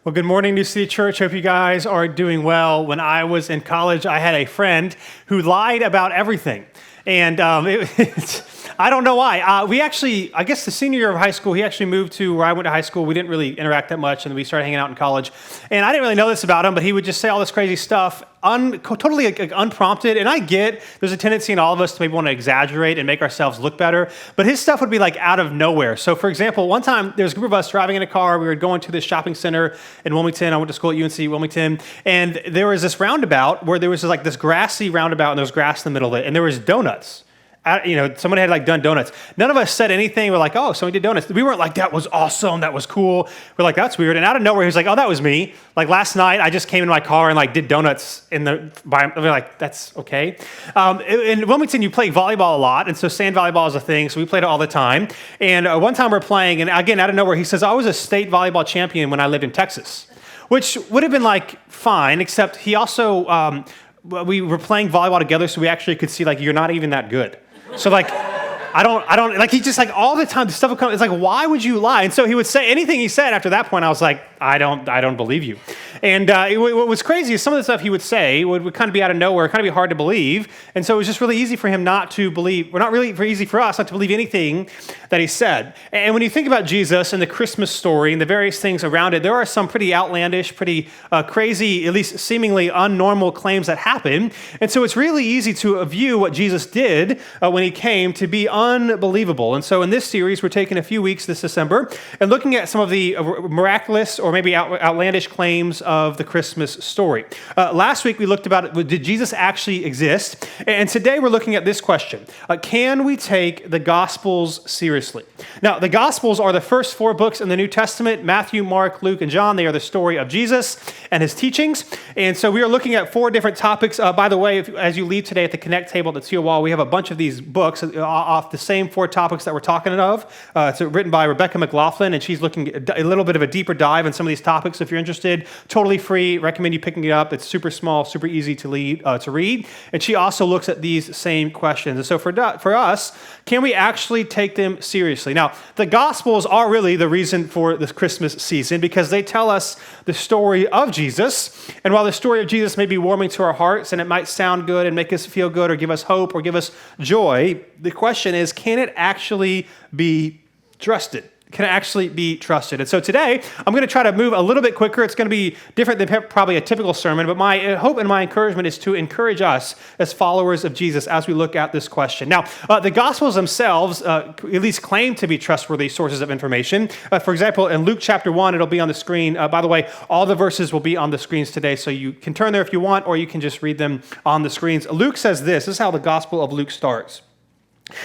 Well, good morning, New City Church. Hope you guys are doing well. When I was in college, I had a friend who lied about everything. And I don't know why. I guess the senior year of high school, he actually moved to where I went to high school. We didn't really interact that much, and we started hanging out in college. And I didn't really know this about him, but he would just say all this crazy stuff, totally unprompted. And I get there's a tendency in all of us to maybe want to exaggerate and make ourselves look better, but his stuff would be like out of nowhere. So for example, one time there was a group of us driving in a car. We were going to this shopping center in Wilmington. I went to school at UNC Wilmington, and there was this roundabout where there was like this grassy roundabout, and there was grass in the middle of it, and there was donuts. Someone had done donuts. None of us said anything. We're like, oh, somebody did donuts. We weren't like, that was awesome, that was cool. We're like, that's weird. And out of nowhere, he was like, oh, that was me. Like last night, I just came in my car and did donuts we're like, that's okay. In Wilmington, you play volleyball a lot, and so sand volleyball is a thing. So we played it all the time. And one time we're playing, and again, out of nowhere, he says, I was a state volleyball champion when I lived in Texas, which would have been fine, except he also, we were playing volleyball together, so we actually could see you're not even that good. So I don't, he just all the time, the stuff would come, it's why would you lie? And so he would say anything he said after that point, I was like, I don't believe you. And what was crazy is some of the stuff he would say would kind of be out of nowhere, kind of be hard to believe. And so it was just really easy for him not to believe, or not really very easy for us not to believe anything that he said. And when you think about Jesus and the Christmas story and the various things around it, there are some pretty outlandish, pretty crazy, at least seemingly unnormal claims that happen. And so it's really easy to view what Jesus did when he came to be unbelievable. And so in this series, we're taking a few weeks this December and looking at some of the miraculous or maybe outlandish claims of the Christmas story. Last week, we looked about did Jesus actually exist? And today, we're looking at this question. Can we take the Gospels seriously? Now, the Gospels are the first four books in the New Testament: Matthew, Mark, Luke, and John. They are the story of Jesus and his teachings. And so we are looking at four different topics. By the way, as you leave today at the Connect table at the Teal Wall, we have a bunch of these books off the same four topics that we're talking of. It's written by Rebecca McLaughlin, and she's looking at a little bit of a deeper dive in some of these topics. If you're interested, totally free. Recommend you picking it up. It's super small, super easy to read. And she also looks at these same questions. And so for us, can we actually take them seriously? Now, the Gospels are really the reason for this Christmas season because they tell us the story of Jesus. And while the story of Jesus may be warming to our hearts and it might sound good and make us feel good or give us hope or give us joy, the question is, can it actually be trusted? Can it actually be trusted? And so today, I'm going to try to move a little bit quicker. It's going to be different than probably a typical sermon, but my hope and my encouragement is to encourage us as followers of Jesus as we look at this question. Now, the Gospels themselves at least claim to be trustworthy sources of information. For example, in Luke chapter 1, it'll be on the screen. By the way, all the verses will be on the screens today, so you can turn there if you want, or you can just read them on the screens. Luke says this. This is how the Gospel of Luke starts.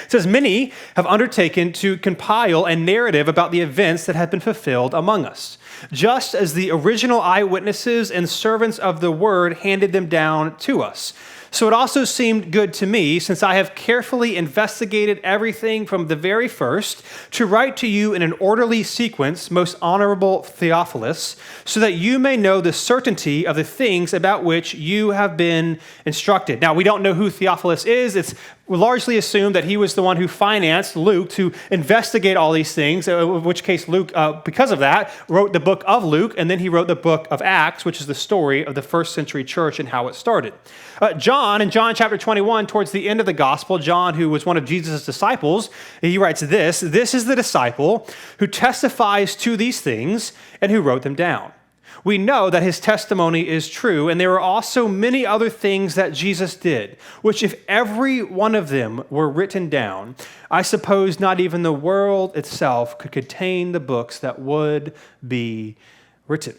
It says, many have undertaken to compile a narrative about the events that have been fulfilled among us, just as the original eyewitnesses and servants of the word handed them down to us. So it also seemed good to me, since I have carefully investigated everything from the very first, to write to you in an orderly sequence, most honorable Theophilus, so that you may know the certainty of the things about which you have been instructed. Now, we don't know who Theophilus is. It's largely assumed that he was the one who financed Luke to investigate all these things, in which case Luke, because of that, wrote the book of Luke, and then he wrote the book of Acts, which is the story of the first century church and how it started. John, in John chapter 21, towards the end of the gospel, John, who was one of Jesus' disciples, he writes this: "This is the disciple who testifies to these things and who wrote them down. We know that his testimony is true, and there are also many other things that Jesus did, which if every one of them were written down, I suppose not even the world itself could contain the books that would be written."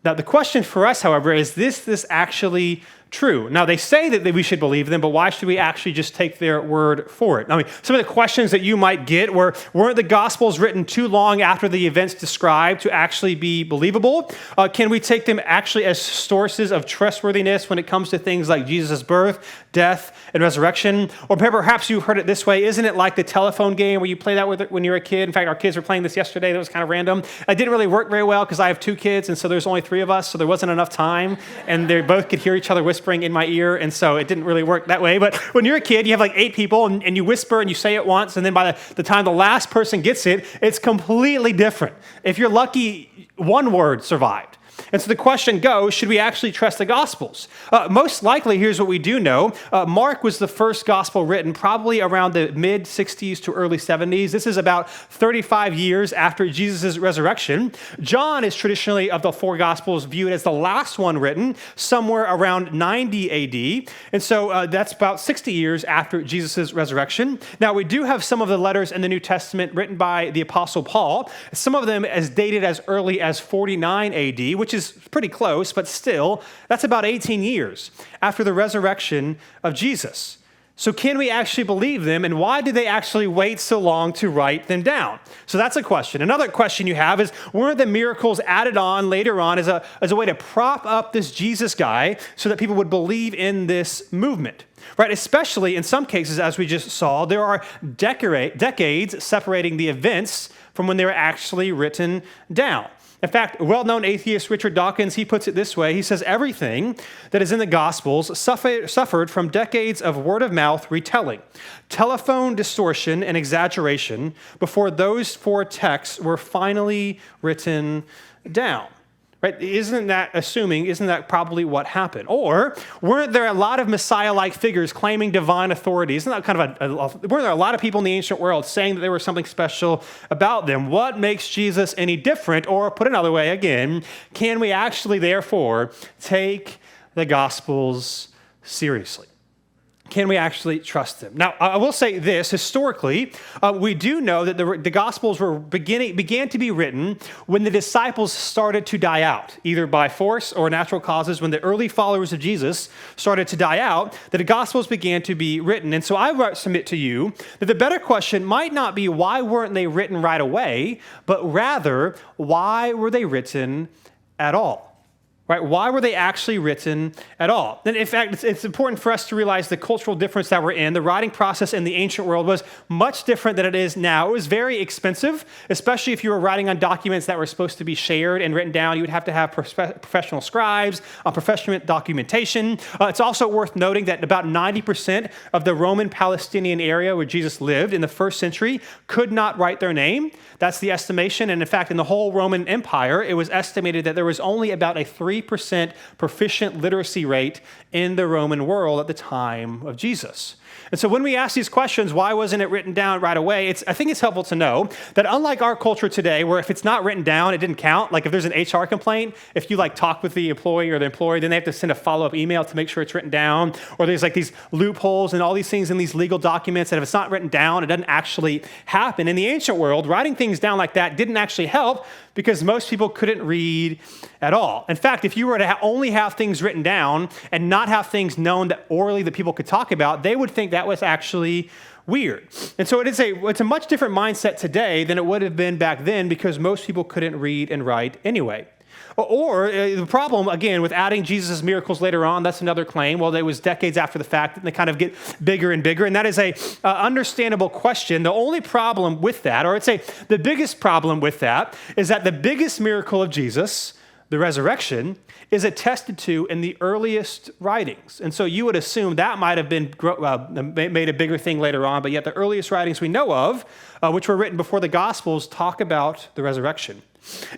Now, the question for us, however, is this actually true? Now, they say that we should believe them, but why should we actually just take their word for it? I mean, some of the questions that you might get weren't the Gospels written too long after the events described to actually be believable? Can we take them actually as sources of trustworthiness when it comes to things like Jesus' birth, death, and resurrection? Or perhaps you've heard it this way: isn't it like the telephone game where you play that when you're a kid? In fact, our kids were playing this yesterday. That was kind of random. It didn't really work very well because I have two kids, and so there's only three of us, so there wasn't enough time, and they both could hear each other whispering in my ear, and so it didn't really work that way. But when you're a kid, you have 8 people, and you whisper and you say it once, and then by the time the last person gets it, it's completely different. If you're lucky, one word survived. And so the question goes, should we actually trust the Gospels? Most likely, here's what we do know. Mark was the first gospel written probably around the mid-60s to early 70s. This is about 35 years after Jesus' resurrection. John is traditionally, of the four gospels, viewed as the last one written, somewhere around 90 AD. And so that's about 60 years after Jesus' resurrection. Now, we do have some of the letters in the New Testament written by the Apostle Paul, some of them as dated as early as 49 AD, which is pretty close, but still, that's about 18 years after the resurrection of Jesus. So can we actually believe them, and why did they actually wait so long to write them down? So that's a question. Another question you have is, weren't the miracles added on later on as a way to prop up this Jesus guy so that people would believe in this movement? Right, especially in some cases, as we just saw, there are decades separating the events from when they were actually written down. In fact, well-known atheist Richard Dawkins, he puts it this way. He says, everything that is in the Gospels suffered from decades of word-of-mouth retelling, telephone distortion, and exaggeration before those four texts were finally written down. Right? Isn't that probably what happened? Or weren't there a lot of Messiah-like figures claiming divine authority? Isn't that kind of weren't there a lot of people in the ancient world saying that there was something special about them? What makes Jesus any different? Or put another way again, can we actually therefore take the Gospels seriously? Can we actually trust them? Now, I will say this, historically, we do know that the Gospels began to be written when the disciples started to die out, either by force or natural causes. When the early followers of Jesus started to die out, the Gospels began to be written. And so I submit to you that the better question might not be why weren't they written right away, but rather, why were they written at all? Right? Why were they actually written at all? And in fact, it's important for us to realize the cultural difference that we're in. The writing process in the ancient world was much different than it is now. It was very expensive, especially if you were writing on documents that were supposed to be shared and written down. You would have to have professional scribes, professional documentation. It's also worth noting that about 90% of the Roman Palestinian area where Jesus lived in the first century could not write their name. That's the estimation. And in fact, in the whole Roman Empire, it was estimated that there was only about a 3% proficient literacy rate in the Roman world at the time of Jesus. And so when we ask these questions, why wasn't it written down right away? I think it's helpful to know that unlike our culture today, where if it's not written down, it didn't count. Like if there's an HR complaint, if you talk with the employee or the employer, then they have to send a follow-up email to make sure it's written down. Or there's these loopholes and all these things in these legal documents that if it's not written down, it doesn't actually happen. In the ancient world, writing things down like that didn't actually help because most people couldn't read at all. In fact, if you were to only have things written down and not have things known that orally that people could talk about, they would think that was actually weird. And so it's a much different mindset today than it would have been back then because most people couldn't read and write anyway. Or the problem, again, with adding Jesus' miracles later on, that's another claim. Well, it was decades after the fact, and they kind of get bigger and bigger, and that is a understandable question. The only problem with that, or I'd say the biggest problem with that, is that the biggest miracle of Jesus, the resurrection, is attested to in the earliest writings. And so you would assume that might have been made a bigger thing later on, but yet the earliest writings we know of, which were written before the Gospels, talk about the resurrection.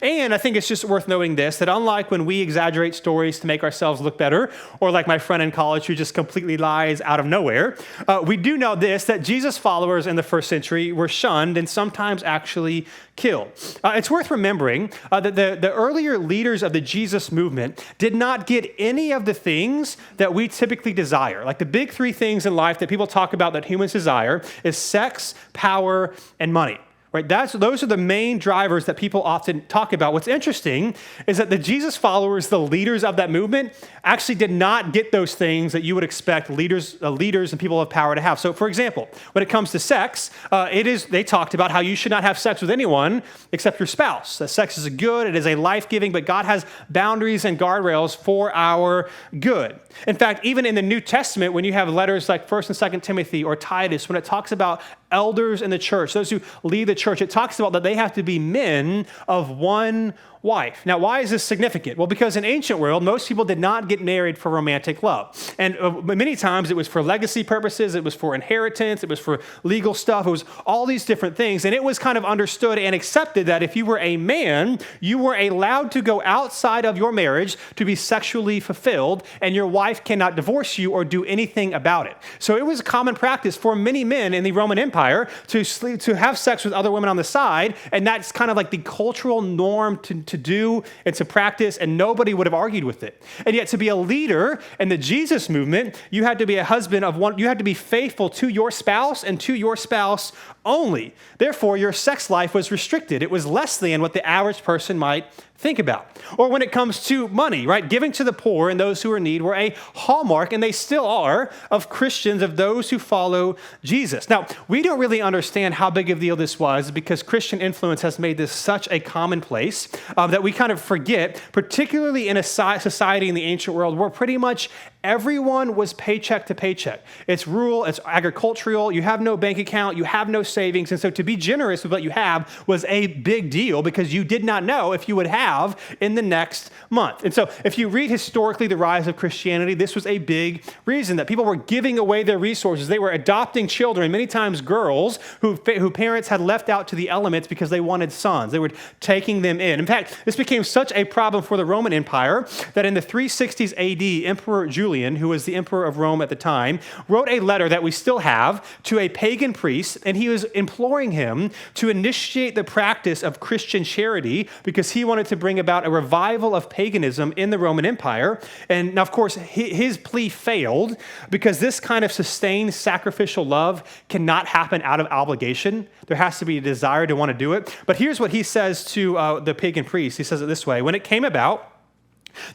And I think it's just worth noting this, that unlike when we exaggerate stories to make ourselves look better, or like my friend in college who just completely lies out of nowhere, we do know this, that Jesus' followers in the first century were shunned and sometimes actually killed. It's worth remembering that the earlier leaders of the Jesus movement did not get any of the things that we typically desire. Like the big three things in life that people talk about that humans desire is sex, power, and money. Right? Those are the main drivers that people often talk about. What's interesting is that the Jesus followers, the leaders of that movement, actually did not get those things that you would expect leaders and people of power to have. So, for example, when it comes to sex, they talked about how you should not have sex with anyone except your spouse. That sex is good, it is a life-giving, but God has boundaries and guardrails for our good. In fact, even in the New Testament, when you have letters like 1st and 2nd Timothy or Titus, when it talks about elders in the church, those who lead the church, it talks about that they have to be men of one wife. Now, why is this significant? Well, because in ancient world, most people did not get married for romantic love. And many times it was for legacy purposes, it was for inheritance, it was for legal stuff, it was all these different things. And it was kind of understood and accepted that if you were a man, you were allowed to go outside of your marriage to be sexually fulfilled, and your wife cannot divorce you or do anything about it. So it was a common practice for many men in the Roman Empire to have sex with other women on the side, and that's kind of like the cultural norm to do and to practice, and nobody would have argued with it. And yet to be a leader in the Jesus movement, you had to be a husband of one, you had to be faithful to your spouse and to your spouse only. Therefore, your sex life was restricted. It was less than what the average person might think about. Or when it comes to money, right? Giving to the poor and those who are in need were a hallmark, and they still are, of Christians, of those who follow Jesus. Now, we don't really understand how big of a deal this was because Christian influence has made this such a commonplace that we kind of forget, particularly in a society in the ancient world where pretty much everyone was paycheck to paycheck. It's rural, it's agricultural, you have no bank account, you have no savings, and so to be generous with what you have was a big deal because you did not know if you would have in the next month. And so if you read historically the rise of Christianity, this was a big reason that people were giving away their resources. They were adopting children, many times girls, who parents had left out to the elements because they wanted sons. They were taking them in. In fact, this became such a problem for the Roman Empire that in the 360s AD, Emperor Julian, who was the emperor of Rome at the time, wrote a letter that we still have to a pagan priest, and he was imploring him to initiate the practice of Christian charity because he wanted to bring about a revival of paganism in the Roman Empire. And now, of course, his plea failed because this kind of sustained sacrificial love cannot happen out of obligation. There has to be a desire to want to do it. But here's what he says to the pagan priest. He says it this way: when it came about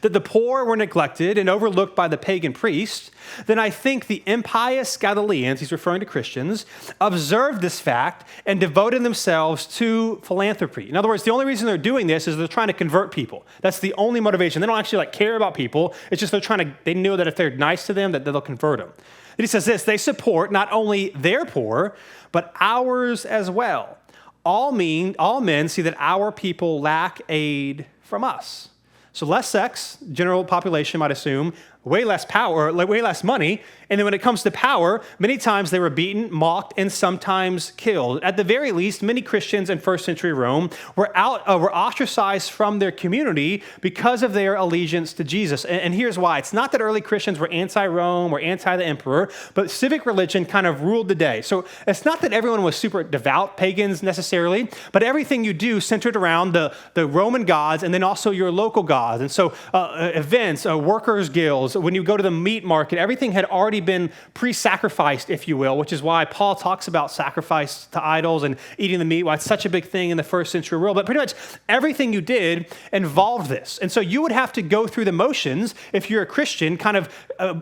that the poor were neglected and overlooked by the pagan priests, then I think the impious Galileans, he's referring to Christians, observed this fact and devoted themselves to philanthropy. In other words, the only reason they're doing this is they're trying to convert people. That's the only motivation. They don't actually care about people. It's just they know that if they're nice to them, that they'll convert them. And he says this: they support not only their poor, but ours as well. All men see that our people lack aid from us. So less sex, general population might assume, way less power, way less money. And then when it comes to power, many times they were beaten, mocked, and sometimes killed. At the very least, many Christians in first century Rome were ostracized from their community because of their allegiance to Jesus. And here's why. It's not that early Christians were anti-Rome or anti the emperor, but civic religion kind of ruled the day. So it's not that everyone was super devout pagans necessarily, but everything you do centered around the Roman gods and then also your local gods. And so events, workers' guilds, when you go to the meat market, everything had already been pre-sacrificed, if you will, which is why Paul talks about sacrifice to idols and eating the meat, why it's such a big thing in the first century world. But pretty much everything you did involved this. And so you would have to go through the motions if you're a Christian, kind of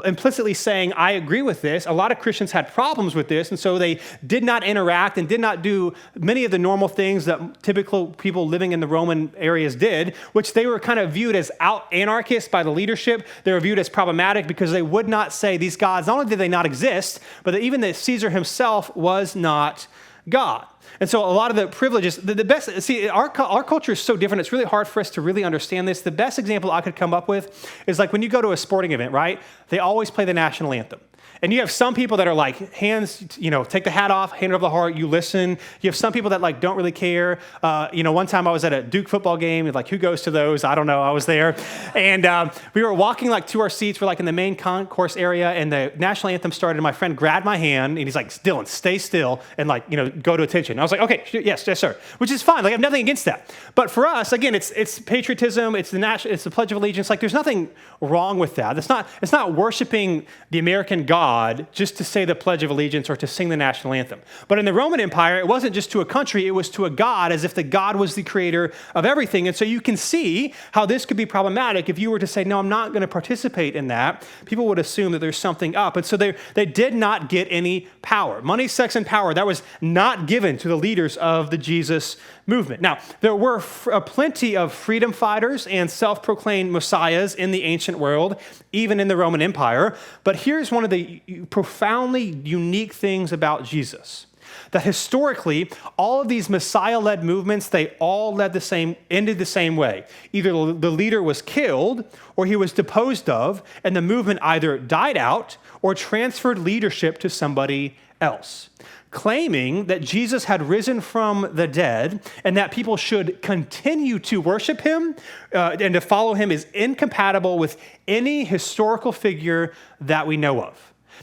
implicitly saying, I agree with this. A lot of Christians had problems with this, and so they did not interact and did not do many of the normal things that typical people living in the Roman areas did, which they were kind of viewed as anarchists by the leadership. They were viewed as problematic because they would not say these gods, not only did they not exist, but that even that Caesar himself was not God. And so a lot of the privileges, the best, see, our culture is so different, it's really hard for us to really understand this. The best example I could come up with is like when you go to a sporting event, right? They always play the national anthem. And you have some people that are like, hands, take the hat off, hand over the heart, you listen. You have some people that like don't really care. One time I was at a Duke football game, and like, who goes to those? I don't know, I was there. And we were walking like to our seats, we're like in the main concourse area, and the national anthem started, and my friend grabbed my hand, and he's like, Dylan, stay still, and like, go to attention. I was like, okay, yes, sir, which is fine. Like, I have nothing against that. But for us, again, it's patriotism, it's the Pledge of Allegiance. Like, there's nothing wrong with that. It's not worshiping the American God just to say the Pledge of Allegiance or to sing the national anthem. But in the Roman Empire, it wasn't just to a country, it was to a god, as if the god was the creator of everything. And so you can see how this could be problematic if you were to say, no, I'm not going to participate in that. People would assume that there's something up. And so they did not get any power. Money, sex, and power, that was not given to the leaders of the Jesus movement. Now, there were plenty of freedom fighters and self-proclaimed messiahs in the ancient world, even in the Roman Empire. But here's one of the profoundly unique things about Jesus. that historically, all of these Messiah-led movements, they all ended the same way. Either the leader was killed or he was deposed of, and the movement either died out or transferred leadership to somebody else, claiming that Jesus had risen from the dead and that people should continue to worship him and to follow him is incompatible with any historical figure that we know of.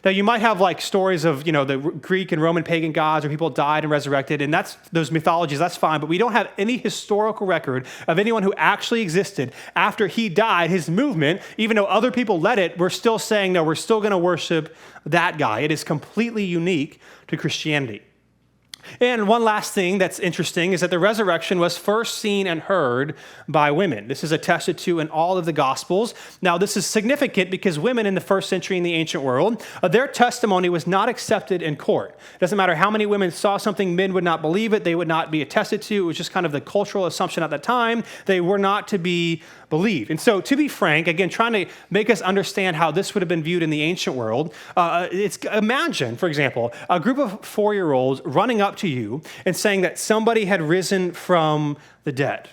Now, you might have like stories of, the Greek and Roman pagan gods where people died and resurrected, and those mythologies, that's fine, but we don't have any historical record of anyone who actually existed after he died. His movement, even though other people led it, we're still saying, no, we're still going to worship that guy. It is completely unique to Christianity. And one last thing that's interesting is that the resurrection was first seen and heard by women. This is attested to in all of the Gospels. Now, this is significant because women in the first century in the ancient world, their testimony was not accepted in court. It doesn't matter how many women saw something, men would not believe it. They would not be attested to. It was just kind of the cultural assumption at that time. They were not to be believed. And so, to be frank, again, trying to make us understand how this would have been viewed in the ancient world, imagine, for example, a group of 4-year-olds running up to you and saying that somebody had risen from the dead.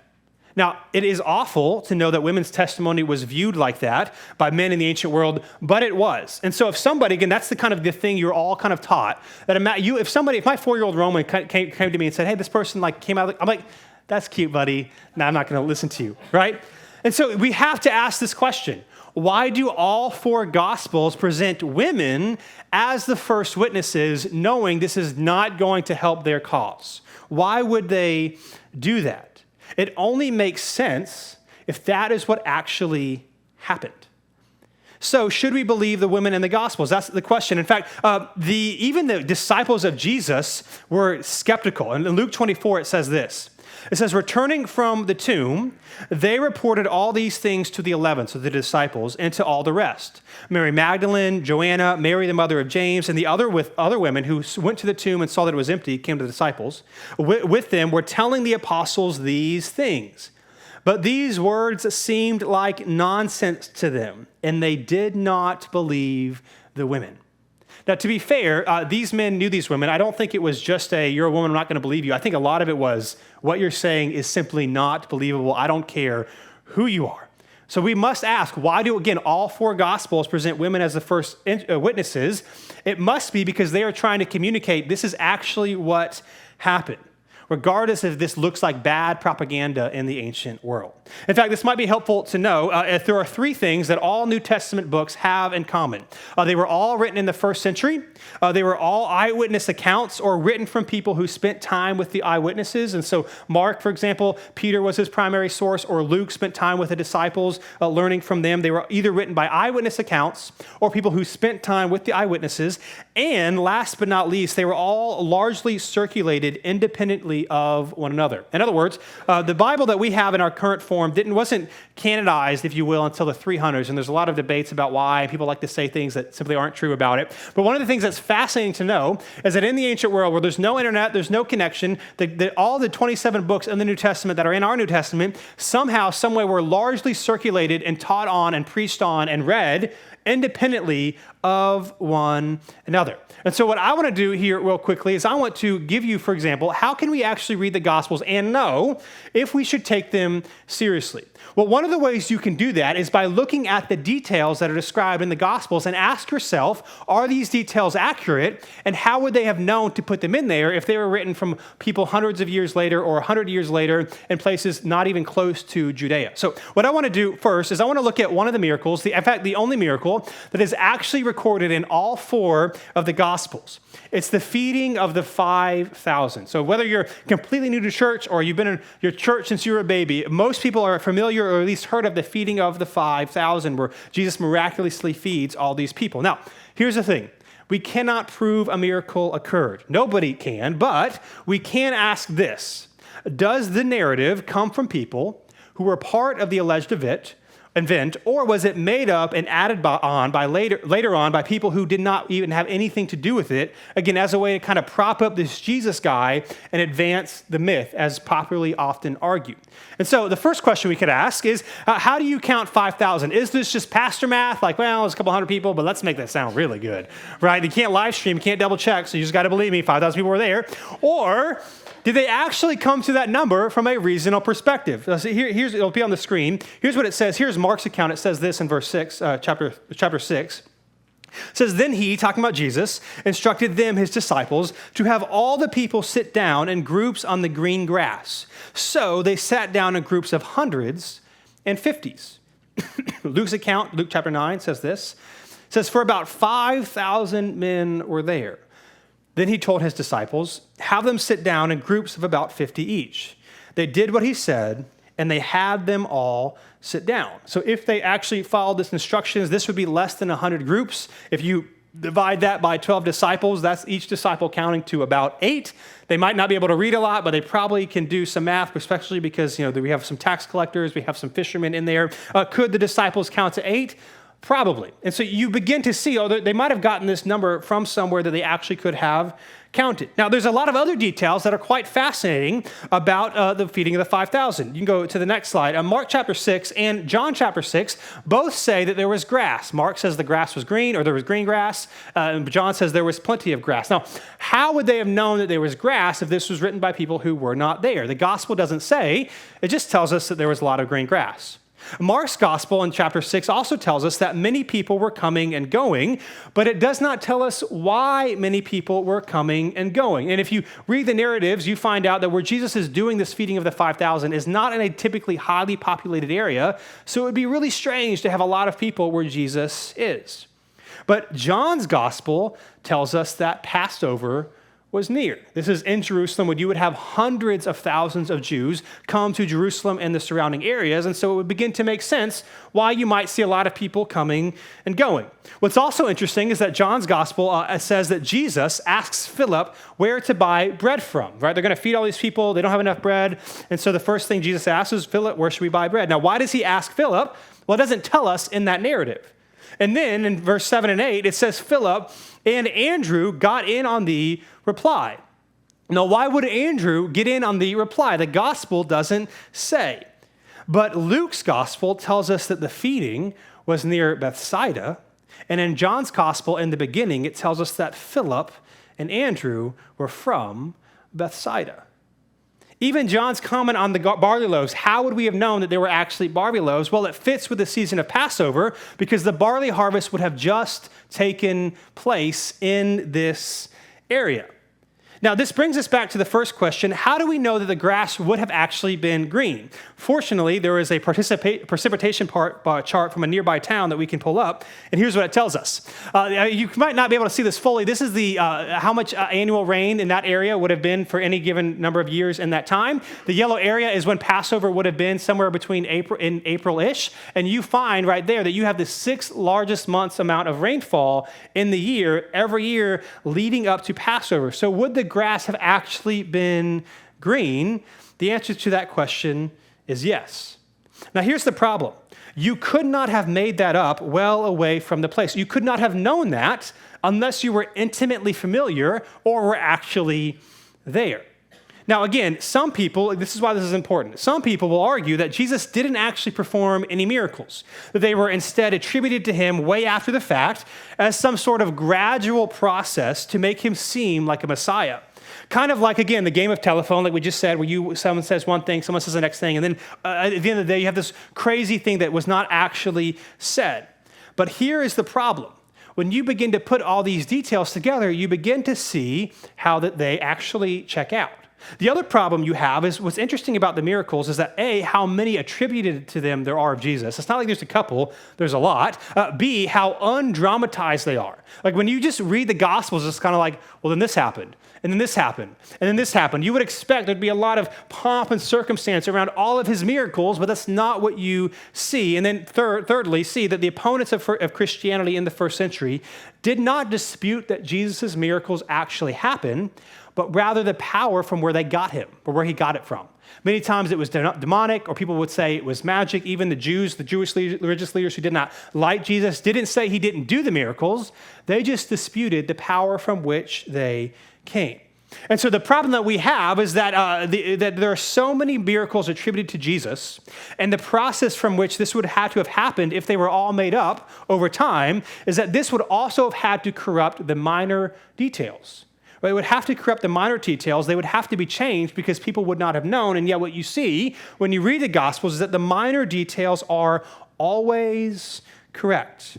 Now, it is awful to know that women's testimony was viewed like that by men in the ancient world, but it was. And so if somebody, again, that's the kind of the thing you're all kind of taught, that if my 4-year-old Roman came to me and said, hey, this person came out, I'm like, that's cute, buddy. No, I'm not going to listen to you, right? And so we have to ask this question. Why do all 4 Gospels present women as the first witnesses, knowing this is not going to help their cause? Why would they do that? It only makes sense if that is what actually happened. So should we believe the women in the Gospels? That's the question. In fact, even the disciples of Jesus were skeptical. And in Luke 24, it says this. It says, returning from the tomb, they reported all these things to the 11, so the disciples, and to all the rest. Mary Magdalene, Joanna, Mary, the mother of James, and the other women who went to the tomb and saw that it was empty, came to the disciples. With them were telling the apostles these things. But these words seemed like nonsense to them, and they did not believe the women. Now, to be fair, these men knew these women. I don't think it was just you're a woman, I'm not going to believe you. I think a lot of it was, what you're saying is simply not believable. I don't care who you are. So we must ask, why do, again, all 4 Gospels present women as the first witnesses? It must be because they are trying to communicate this is actually what happened, regardless if this looks like bad propaganda in the ancient world. In fact, this might be helpful to know. There are 3 things that all New Testament books have in common. They were all written in the first century. They were all eyewitness accounts or written from people who spent time with the eyewitnesses. And so Mark, for example, Peter was his primary source, or Luke spent time with the disciples, learning from them. They were either written by eyewitness accounts or people who spent time with the eyewitnesses. And last but not least, they were all largely circulated independently of one another. In other words, the Bible that we have in our current form wasn't canonized, if you will, until the 300s, and there's a lot of debates about why. People like to say things that simply aren't true about it. But one of the things that's fascinating to know is that in the ancient world, where there's no internet, there's no connection, all the 27 books in the New Testament that are in our New Testament somehow, some way, were largely circulated and taught on and preached on and read independently of one another. And so what I want to do here real quickly is I want to give you, for example, how can we actually read the Gospels and know if we should take them seriously? Well, one of the ways you can do that is by looking at the details that are described in the Gospels and ask yourself, are these details accurate? And how would they have known to put them in there if they were written from people hundreds of years later or 100 years later in places not even close to Judea? So what I want to do first is I want to look at one of the miracles, in fact, the only miracle that is actually recorded in all 4 of the Gospels. It's the feeding of the 5,000. So whether you're completely new to church or you've been in your church since you were a baby, most people are familiar or at least heard of the feeding of the 5,000, where Jesus miraculously feeds all these people. Now, here's the thing. We cannot prove a miracle occurred. Nobody can, but we can ask this. Does the narrative come from people who were part of the alleged event, invent, or was it made up and added on by later on by people who did not even have anything to do with it, again, as a way to kind of prop up this Jesus guy and advance the myth, as popularly often argued? And so the first question we could ask is, how do you count 5,000? Is this just pastor math? Like, well, it's a couple hundred people, but let's make that sound really good, right? You can't live stream, you can't double check, so you just got to believe me, 5,000 people were there. Or did they actually come to that number from a reasonable perspective? So here's it'll be on the screen. Here's what it says. Here's Mark's account. It says this in verse 6, chapter 6. It says, then he, talking about Jesus, instructed them, his disciples, to have all the people sit down in groups on the green grass. So they sat down in groups of hundreds and fifties. Luke's account, Luke chapter 9, says this. It says, for about 5,000 men were there. Then he told his disciples, have them sit down in groups of about 50 each. They did what he said, and they had them all sit down. So if they actually followed this instructions, this would be less than 100 groups. If you divide that by 12 disciples, that's each disciple counting to about 8. They might not be able to read a lot, but they probably can do some math, especially because we have some tax collectors, we have some fishermen in there. Could the disciples count to 8? Probably. And so you begin to see, they might have gotten this number from somewhere that they actually could have counted. Now, there's a lot of other details that are quite fascinating about the feeding of the 5,000. You can go to the next slide. Mark chapter 6 and John chapter 6 both say that there was grass. Mark says the grass was green, or there was green grass. And John says there was plenty of grass. Now, how would they have known that there was grass if this was written by people who were not there? The gospel doesn't say. It just tells us that there was a lot of green grass. Mark's gospel in chapter 6 also tells us that many people were coming and going, but it does not tell us why many people were coming and going. And if you read the narratives, you find out that where Jesus is doing this feeding of the 5,000 is not in a typically highly populated area, so it would be really strange to have a lot of people where Jesus is. But John's gospel tells us that Passover was near. This is in Jerusalem, when you would have hundreds of thousands of Jews come to Jerusalem and the surrounding areas, and so it would begin to make sense why you might see a lot of people coming and going. What's also interesting is that John's gospel says that Jesus asks Philip where to buy bread from, right? They're going to feed all these people, they don't have enough bread, and so the first thing Jesus asks is, Philip, where should we buy bread? Now, why does he ask Philip? Well, it doesn't tell us in that narrative. And then in verse 7 and 8, it says Philip and Andrew got in on the reply. Now, why would Andrew get in on the reply? The gospel doesn't say. But Luke's gospel tells us that the feeding was near Bethsaida. And in John's gospel, in the beginning, it tells us that Philip and Andrew were from Bethsaida. Even John's comment on the barley loaves, how would we have known that they were actually barley loaves? Well, it fits with the season of Passover because the barley harvest would have just taken place in this area. Now, this brings us back to the first question. How do we know that the grass would have actually been green? Fortunately, there is a precipitation chart from a nearby town that we can pull up, and here's what it tells us. You might not be able to see this fully. This is the how much annual rain in that area would have been for any given number of years in that time. The yellow area is when Passover would have been somewhere between April-ish, and you find right there that you have the 6th largest month's amount of rainfall in the year, every year leading up to Passover. So would the grass have actually been green? The answer to that question is yes. Now, here's the problem. You could not have made that up well away from the place. You could not have known that unless you were intimately familiar or were actually there. Now, again, some people, this is why this is important, some people will argue that Jesus didn't actually perform any miracles, that they were instead attributed to him way after the fact as some sort of gradual process to make him seem like a Messiah. Kind of like, again, the game of telephone, like we just said, where someone says one thing, someone says the next thing, and then at the end of the day, you have this crazy thing that was not actually said. But here is the problem. When you begin to put all these details together, you begin to see how that they actually check out. The other problem you have is what's interesting about the miracles is that A, how many attributed to them there are of Jesus. It's not like there's a couple, there's a lot. B, how undramatized they are. Like when you just read the Gospels, it's kind of like, well, then this happened, and then this happened, and then this happened. You would expect there'd be a lot of pomp and circumstance around all of his miracles, but that's not what you see. And then thirdly, see that the opponents of Christianity in the first century did not dispute that Jesus' miracles actually happened, but rather the power from where they got him, or where he got it from. Many times it was demonic, or people would say it was magic. Even the Jews, the Jewish religious leaders who did not like Jesus, didn't say he didn't do the miracles. They just disputed the power from which they came. And so the problem that we have is that, that there are so many miracles attributed to Jesus, and the process from which this would have to have happened if they were all made up over time is that this would also have had to corrupt the minor details. It would have to corrupt the minor details. They would have to be changed because people would not have known. And yet what you see when you read the Gospels is that the minor details are always correct.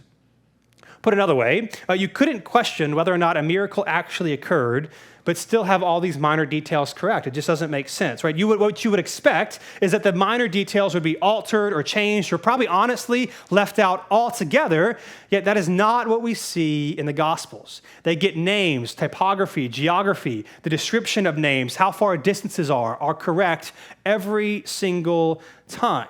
Put another way, you couldn't question whether or not a miracle actually occurred, but still have all these minor details correct. It just doesn't make sense, right? What you would expect is that the minor details would be altered or changed or probably honestly left out altogether, yet that is not what we see in the Gospels. They get names, typography, geography, the description of names, how far distances are correct every single time.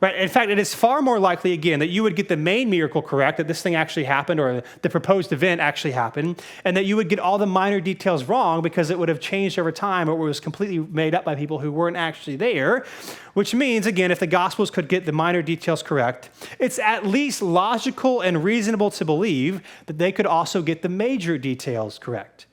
Right? In fact, it is far more likely, again, that you would get the main miracle correct, that this thing actually happened or the proposed event actually happened, and that you would get all the minor details wrong because it would have changed over time or was completely made up by people who weren't actually there, which means, again, if the Gospels could get the minor details correct, it's at least logical and reasonable to believe that they could also get the major details correct.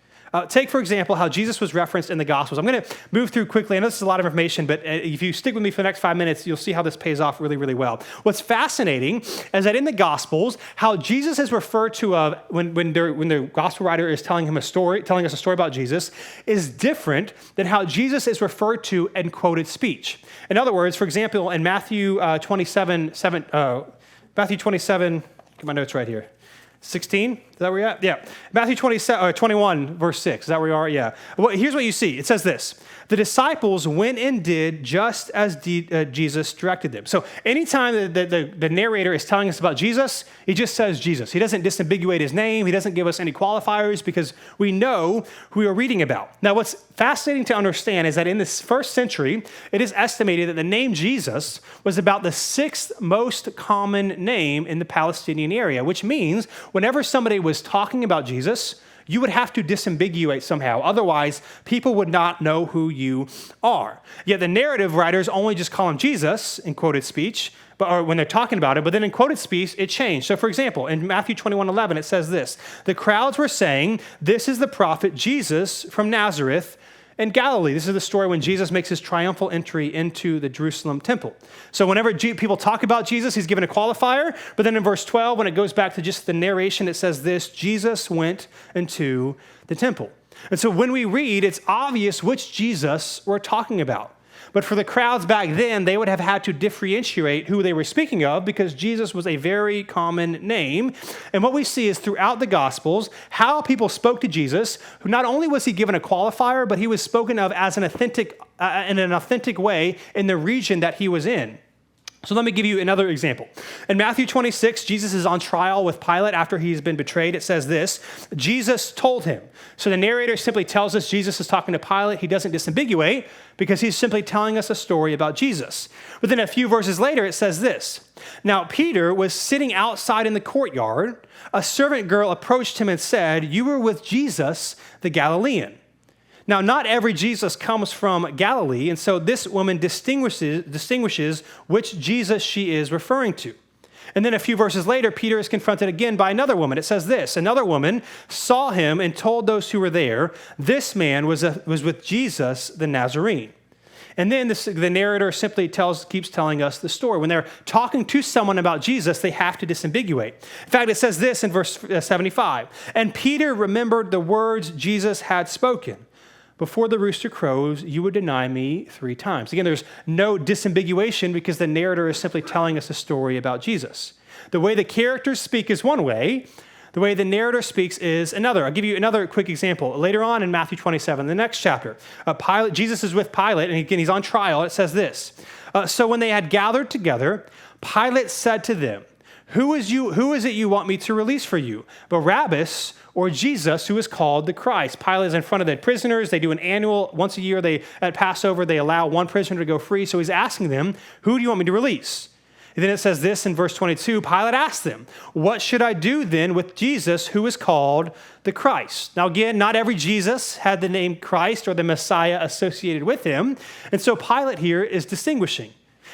Take, for example, how Jesus was referenced in the Gospels. I'm going to move through quickly. I know this is a lot of information, but if you stick with me for the next 5 minutes, you'll see how this pays off really, really well. What's fascinating is that in the Gospels, how Jesus is referred to when the Gospel writer is telling us a story about Jesus, is different than how Jesus is referred to in quoted speech. In other words, for example, in Matthew 27, get my notes right here. 16? Is that where you're at? Yeah. Matthew 21, verse 6. Is that where you are? Yeah. Well, here's what you see. It says this. The disciples went and did just as Jesus directed them. So anytime the narrator is telling us about Jesus, he just says Jesus. He doesn't disambiguate his name. He doesn't give us any qualifiers because we know who we are reading about. Now, what's fascinating to understand is that in this first century, it is estimated that the name Jesus was about the 6th most common name in the Palestinian area, which means whenever somebody was talking about Jesus, you would have to disambiguate somehow. Otherwise, people would not know who you are. Yet the narrative writers only just call him Jesus in quoted speech, or when they're talking about it, but then in quoted speech, it changed. So for example, in Matthew 21:11, it says this, the crowds were saying, this is the prophet Jesus from Nazareth in Galilee. This is the story when Jesus makes his triumphal entry into the Jerusalem temple. So whenever people talk about Jesus, he's given a qualifier, but then in verse 12, when it goes back to just the narration, it says this, Jesus went into the temple. And so when we read, it's obvious which Jesus we're talking about. But for the crowds back then, they would have had to differentiate who they were speaking of because Jesus was a very common name. And what we see is throughout the Gospels, how people spoke to Jesus, who not only was he given a qualifier, but he was spoken of as in an authentic way in the region that he was in. So let me give you another example. In Matthew 26, Jesus is on trial with Pilate after he's been betrayed. It says this, Jesus told him. So the narrator simply tells us Jesus is talking to Pilate. He doesn't disambiguate because he's simply telling us a story about Jesus. But then a few verses later, it says this. Now, Peter was sitting outside in the courtyard. A servant girl approached him and said, you were with Jesus, the Galilean. Now, not every Jesus comes from Galilee, and so this woman distinguishes which Jesus she is referring to. And then a few verses later, Peter is confronted again by another woman. It says this, another woman saw him and told those who were there, this man was with Jesus the Nazarene. And then the narrator simply keeps telling us the story. When they're talking to someone about Jesus, they have to disambiguate. In fact, it says this in verse 75, and Peter remembered the words Jesus had spoken. Before the rooster crows, you would deny me 3 times. Again, there's no disambiguation because the narrator is simply telling us a story about Jesus. The way the characters speak is one way. The way the narrator speaks is another. I'll give you another quick example. Later on in Matthew 27, the next chapter, Jesus is with Pilate, and again, he's on trial. It says this. So when they had gathered together, Pilate said to them, who is it you want me to release for you? Barabbas or Jesus, who is called the Christ? Pilate is in front of the prisoners. They do an annual, once a year, at Passover, they allow one prisoner to go free. So he's asking them, who do you want me to release? And then it says this in verse 22, Pilate asked them, what should I do then with Jesus who is called the Christ? Now again, not every Jesus had the name Christ or the Messiah associated with him. And so Pilate here is distinguishing.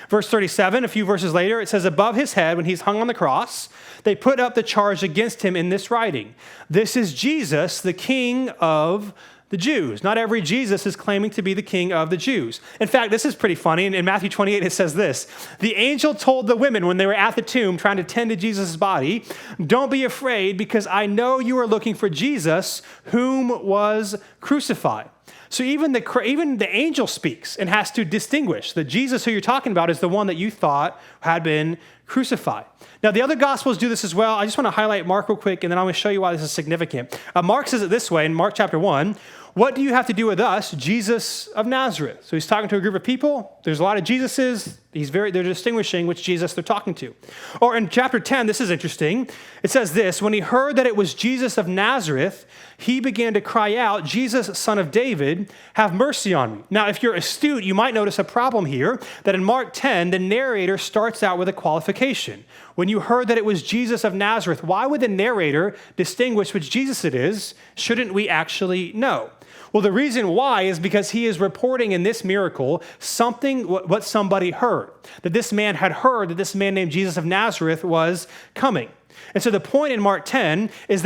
Verse 37, a few verses later, it says, above his head, when he's hung on the cross, they put up the charge against him in this writing. This is Jesus, the King of the Jews. Not every Jesus is claiming to be the King of the Jews. In fact, this is pretty funny. In Matthew 28, it says this, the angel told the women when they were at the tomb trying to tend to Jesus' body, don't be afraid because I know you are looking for Jesus whom was crucified. So even the angel speaks and has to distinguish that Jesus who you're talking about is the one that you thought had been crucified. Now, the other Gospels do this as well. I just want to highlight Mark real quick, and then I'm going to show you why this is significant. Mark says it this way in Mark chapter 1, what do you have to do with us, Jesus of Nazareth? So he's talking to a group of people. There's a lot of Jesuses. They're distinguishing which Jesus they're talking to. Or in chapter 10, this is interesting. It says this, when he heard that it was Jesus of Nazareth, he began to cry out, Jesus, son of David, have mercy on me. Now, if you're astute, you might notice a problem here, that in Mark 10, the narrator starts out with a qualification. When you heard that it was Jesus of Nazareth, why would the narrator distinguish which Jesus it is? Shouldn't we actually know? Well, the reason why is because he is reporting in this miracle what somebody heard, that this man had heard that this man named Jesus of Nazareth was coming. And so the point in Mark 10 is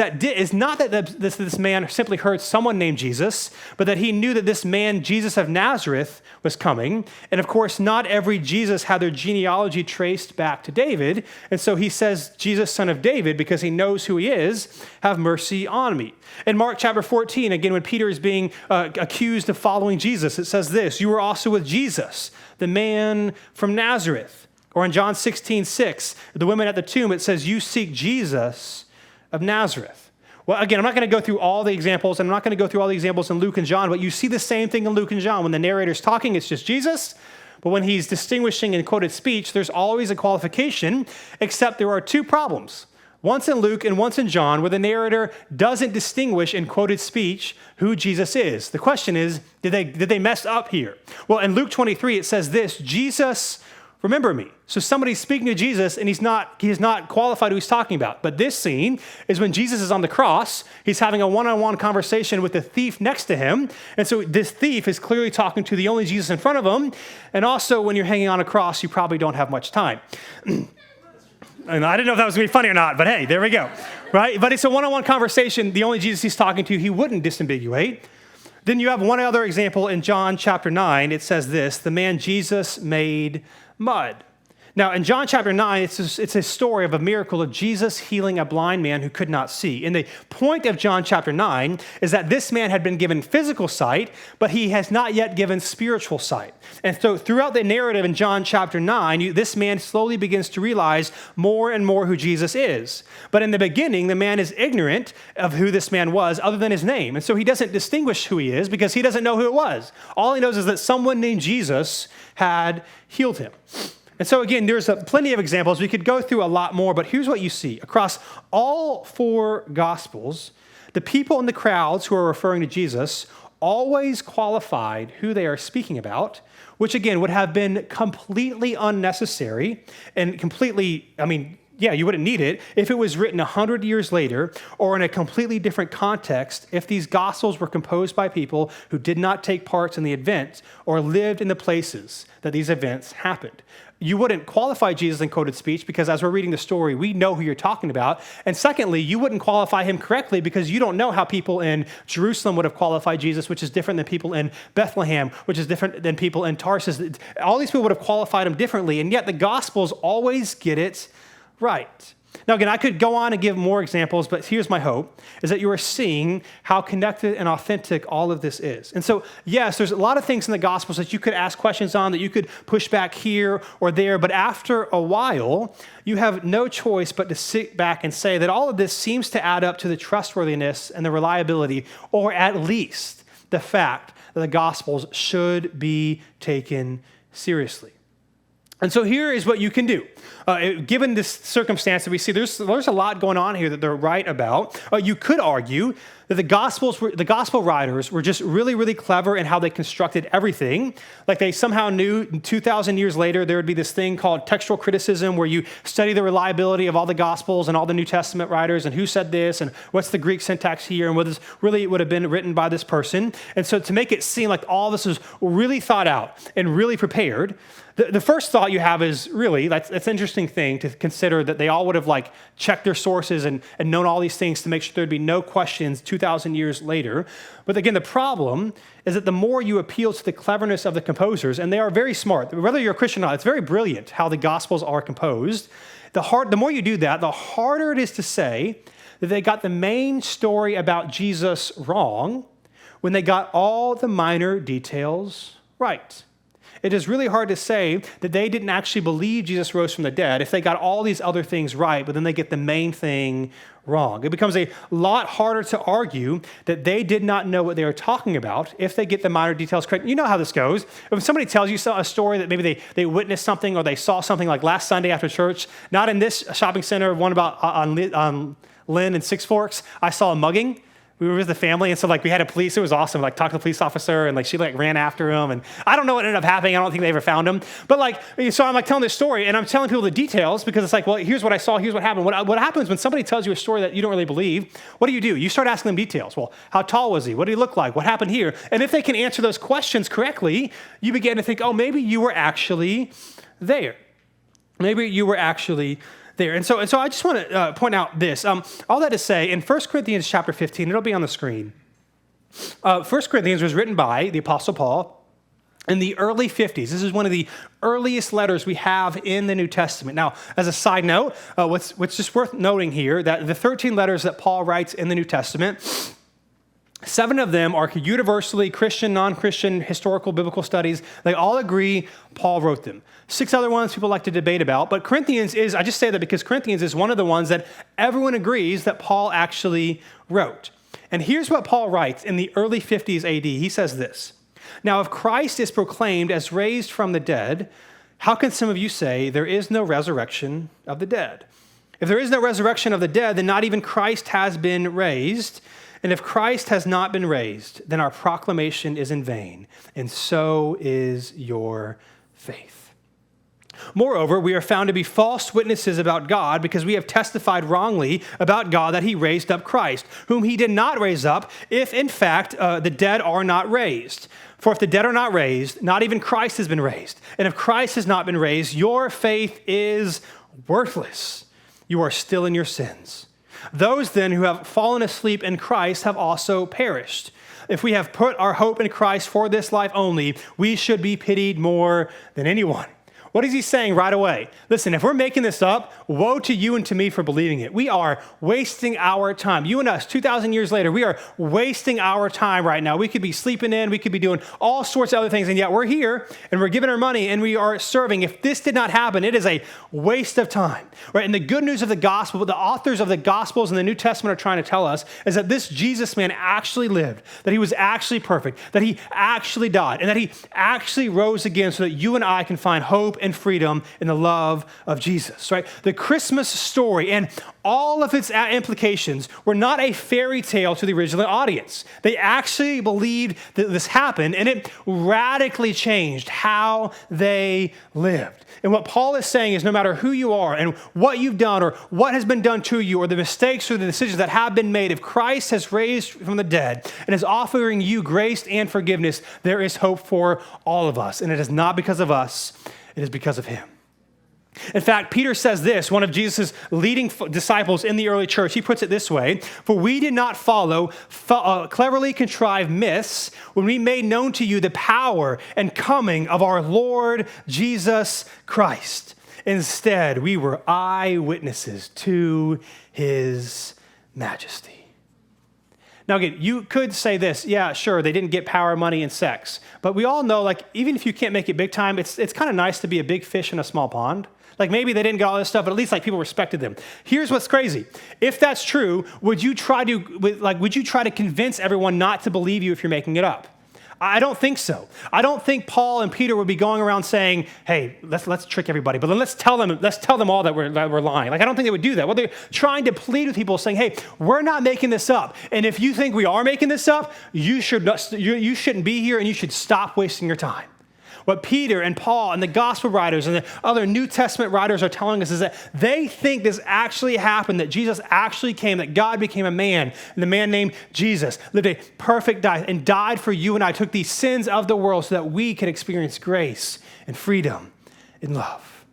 not that this man simply heard someone named Jesus, but that he knew that this man, Jesus of Nazareth, was coming. And of course, not every Jesus had their genealogy traced back to David. And so he says, Jesus, son of David, because he knows who he is, have mercy on me. In Mark chapter 14, again, when Peter is being accused of following Jesus, it says this, you were also with Jesus, the man from Nazareth. Or in John 16:6, the women at the tomb, it says, you seek Jesus of Nazareth. Well, again, I'm not going to go through all the examples, and I'm not going to go through all the examples in Luke and John, but you see the same thing in Luke and John. When the narrator's talking, it's just Jesus, but when he's distinguishing in quoted speech, there's always a qualification, except there are two problems. Once in Luke and once in John, where the narrator doesn't distinguish in quoted speech who Jesus is. The question is, did they mess up here? Well, in Luke 23, it says this, Jesus, remember me. So somebody's speaking to Jesus and he is not qualified who he's talking about. But this scene is when Jesus is on the cross. He's having a one-on-one conversation with the thief next to him. And so this thief is clearly talking to the only Jesus in front of him. And also when you're hanging on a cross, you probably don't have much time. And I didn't know if that was going to be funny or not, but hey, there we go. Right? But it's a one-on-one conversation. The only Jesus he's talking to, he wouldn't disambiguate. Then you have one other example in John chapter 9. It says this, the man Jesus made mud. Now, in John chapter 9, it's a story of a miracle of Jesus healing a blind man who could not see. And the point of John chapter 9 is that this man had been given physical sight, but he has not yet given spiritual sight. And so throughout the narrative in John chapter 9, this man slowly begins to realize more and more who Jesus is. But in the beginning, the man is ignorant of who this man was other than his name. And so he doesn't distinguish who he is because he doesn't know who it was. All he knows is that someone named Jesus had healed him. And so again, there's plenty of examples. We could go through a lot more, but here's what you see. Across all four Gospels, the people in the crowds who are referring to Jesus always qualified who they are speaking about, which again would have been completely unnecessary and completely, you wouldn't need it if it was written 100 years later or in a completely different context if these Gospels were composed by people who did not take part in the event or lived in the places that these events happened. You wouldn't qualify Jesus in quoted speech because as we're reading the story, we know who you're talking about. And secondly, you wouldn't qualify him correctly because you don't know how people in Jerusalem would have qualified Jesus, which is different than people in Bethlehem, which is different than people in Tarsus. All these people would have qualified him differently, and yet the Gospels always get it right. Now, again, I could go on and give more examples, but here's my hope, is that you are seeing how connected and authentic all of this is. And so, yes, there's a lot of things in the Gospels that you could ask questions on, that you could push back here or there, but after a while, you have no choice but to sit back and say that all of this seems to add up to the trustworthiness and the reliability, or at least the fact that the Gospels should be taken seriously. And so here is what you can do. Given this circumstance that we see, there's a lot going on here that they're right about. You could argue that the gospel writers were just really, really clever in how they constructed everything. Like they somehow knew 2,000 years later, there would be this thing called textual criticism where you study the reliability of all the gospels and all the New Testament writers and who said this and what's the Greek syntax here and what this really would have been written by this person. And so to make it seem like all this was really thought out and really prepared, the first thought you have is really, that's an interesting thing to consider that they all would have like checked their sources and known all these things to make sure there'd be no questions 2,000 years later. But again, the problem is that the more you appeal to the cleverness of the composers, and they are very smart, whether you're a Christian or not, it's very brilliant how the Gospels are composed. The more you do that, the harder it is to say that they got the main story about Jesus wrong when they got all the minor details right. It is really hard to say that they didn't actually believe Jesus rose from the dead if they got all these other things right, but then they get the main thing wrong. It becomes a lot harder to argue that they did not know what they were talking about if they get the minor details correct. You know how this goes. If somebody tells you a story that maybe they witnessed something or they saw something like last Sunday after church, not in this shopping center, one about on Lynn and Six Forks, I saw a mugging. We were with the family, and so like we had a police. It was awesome. Like talked to the police officer, and like she like ran after him, and I don't know what ended up happening. I don't think they ever found him. But like, so I'm like telling this story, and I'm telling people the details because it's like, well, here's what I saw. Here's what happened. What happens when somebody tells you a story that you don't really believe? What do? You start asking them details. Well, how tall was he? What did he look like? What happened here? And if they can answer those questions correctly, you begin to think, oh, maybe you were actually there. Maybe you were actually there. And so I just want to point out this. All that to say, in 1 Corinthians chapter 15, it'll be on the screen. 1 Corinthians was written by the Apostle Paul in the early 50s. This is one of the earliest letters we have in the New Testament. Now, as a side note, what's just worth noting here, that the 13 letters that Paul writes in the New Testament, 7 of them are universally Christian, non-Christian, historical, biblical studies. They all agree Paul wrote them. 6 other ones people like to debate about, but Corinthians is, I just say that because Corinthians is one of the ones that everyone agrees that Paul actually wrote. And here's what Paul writes in the early 50s AD. He says this: "Now, if Christ is proclaimed as raised from the dead, how can some of you say there is no resurrection of the dead? If there is no resurrection of the dead, then not even Christ has been raised. And if Christ has not been raised, then our proclamation is in vain, and so is your faith. Moreover, we are found to be false witnesses about God because we have testified wrongly about God that he raised up Christ, whom he did not raise up, if in fact the dead are not raised. For if the dead are not raised, not even Christ has been raised. And if Christ has not been raised, your faith is worthless. You are still in your sins. Those then who have fallen asleep in Christ have also perished. If we have put our hope in Christ for this life only, we should be pitied more than anyone." What is he saying right away? Listen, if we're making this up, woe to you and to me for believing it. We are wasting our time. You and us, 2,000 years later, we are wasting our time right now. We could be sleeping in, we could be doing all sorts of other things, and yet we're here, and we're giving our money, and we are serving. If this did not happen, it is a waste of time, right? And the good news of the gospel, what the authors of the Gospels and the New Testament are trying to tell us, is that this Jesus man actually lived, that he was actually perfect, that he actually died, and that he actually rose again so that you and I can find hope and freedom in the love of Jesus, right? The Christmas story and all of its implications were not a fairy tale to the original audience. They actually believed that this happened, and it radically changed how they lived. And what Paul is saying is no matter who you are and what you've done or what has been done to you or the mistakes or the decisions that have been made, if Christ has raised from the dead and is offering you grace and forgiveness, there is hope for all of us. And it is not because of us. It is because of him. In fact, Peter says this, one of Jesus' leading disciples in the early church. He puts it this way: "For we did not follow cleverly contrived myths when we made known to you the power and coming of our Lord Jesus Christ. Instead, we were eyewitnesses to his majesty." Now, again, you could say this, yeah, sure, they didn't get power, money, and sex. But we all know, like, even if you can't make it big time, it's kind of nice to be a big fish in a small pond. Like, maybe they didn't get all this stuff, but at least, like, people respected them. Here's what's crazy. If that's true, would you try to convince everyone not to believe you if you're making it up? I don't think so. I don't think Paul and Peter would be going around saying, hey, let's trick everybody, but then let's tell them all that we're lying. Like, I don't think they would do that. Well, they're trying to plead with people saying, hey, we're not making this up. And if you think we are making this up, you shouldn't be here and you should stop wasting your time. What Peter and Paul and the gospel writers and the other New Testament writers are telling us is that they think this actually happened, that Jesus actually came, that God became a man, and the man named Jesus lived a perfect life and died for you and I, took these sins of the world so that we can experience grace and freedom and love.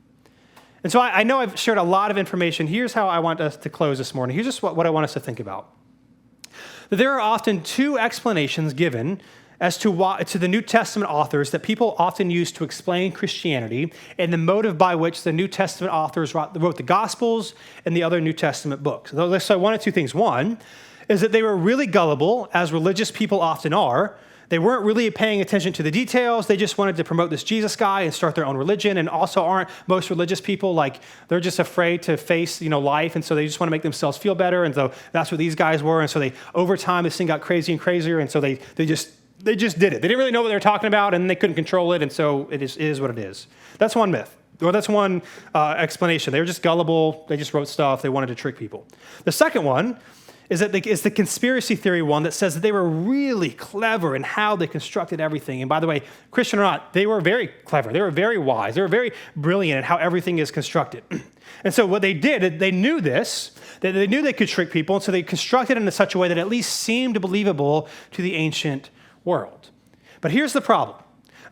And so I know I've shared a lot of information. Here's how I want us to close this morning. Here's just what I want us to think about. That there are often two explanations given as to the New Testament authors that people often use to explain Christianity and the motive by which the New Testament authors wrote the Gospels and the other New Testament books. So one of two things. One is that they were really gullible, as religious people often are. They weren't really paying attention to the details. They just wanted to promote this Jesus guy and start their own religion. And also aren't most religious people, like, they're just afraid to face, life. And so they just want to make themselves feel better. And so that's what these guys were. And so over time, this thing got crazy and crazier. And so they just did it. They didn't really know what they were talking about, and they couldn't control it, and so it is what it is. That's one myth, or that's one explanation. They were just gullible. They just wrote stuff. They wanted to trick people. The second one is the conspiracy theory one that says that they were really clever in how they constructed everything. And by the way, Christian or not, they were very clever. They were very wise. They were very brilliant in how everything is constructed. And so what they did, they knew this, that they knew they could trick people, and so they constructed it in such a way that at least seemed believable to the ancient world. But here's the problem.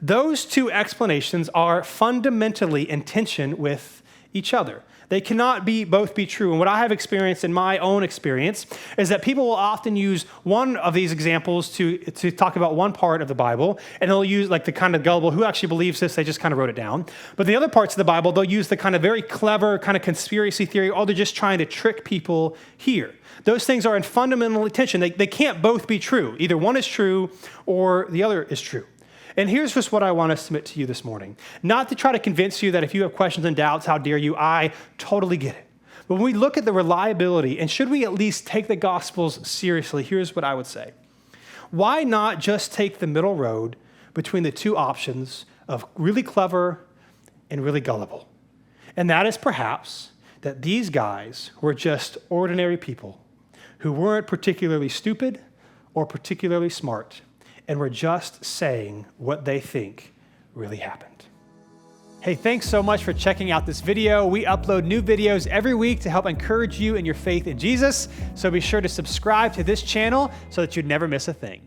Those two explanations are fundamentally in tension with each other. They cannot both be true. And what I have experienced in my own experience is that people will often use one of these examples to talk about one part of the Bible, and they'll use like the kind of gullible, who actually believes this, they just kind of wrote it down. But the other parts of the Bible, they'll use the kind of very clever kind of conspiracy theory, they're just trying to trick people here. Those things are in fundamental tension. They can't both be true. Either one is true or the other is true. And here's just what I want to submit to you this morning. Not to try to convince you that if you have questions and doubts, how dare you, I totally get it. But when we look at the reliability, and should we at least take the Gospels seriously, here's what I would say. Why not just take the middle road between the two options of really clever and really gullible? And that is perhaps that these guys were just ordinary people who weren't particularly stupid or particularly smart, and were just saying what they think really happened. Hey, thanks so much for checking out this video. We upload new videos every week to help encourage you in your faith in Jesus, so be sure to subscribe to this channel so that you'd never miss a thing.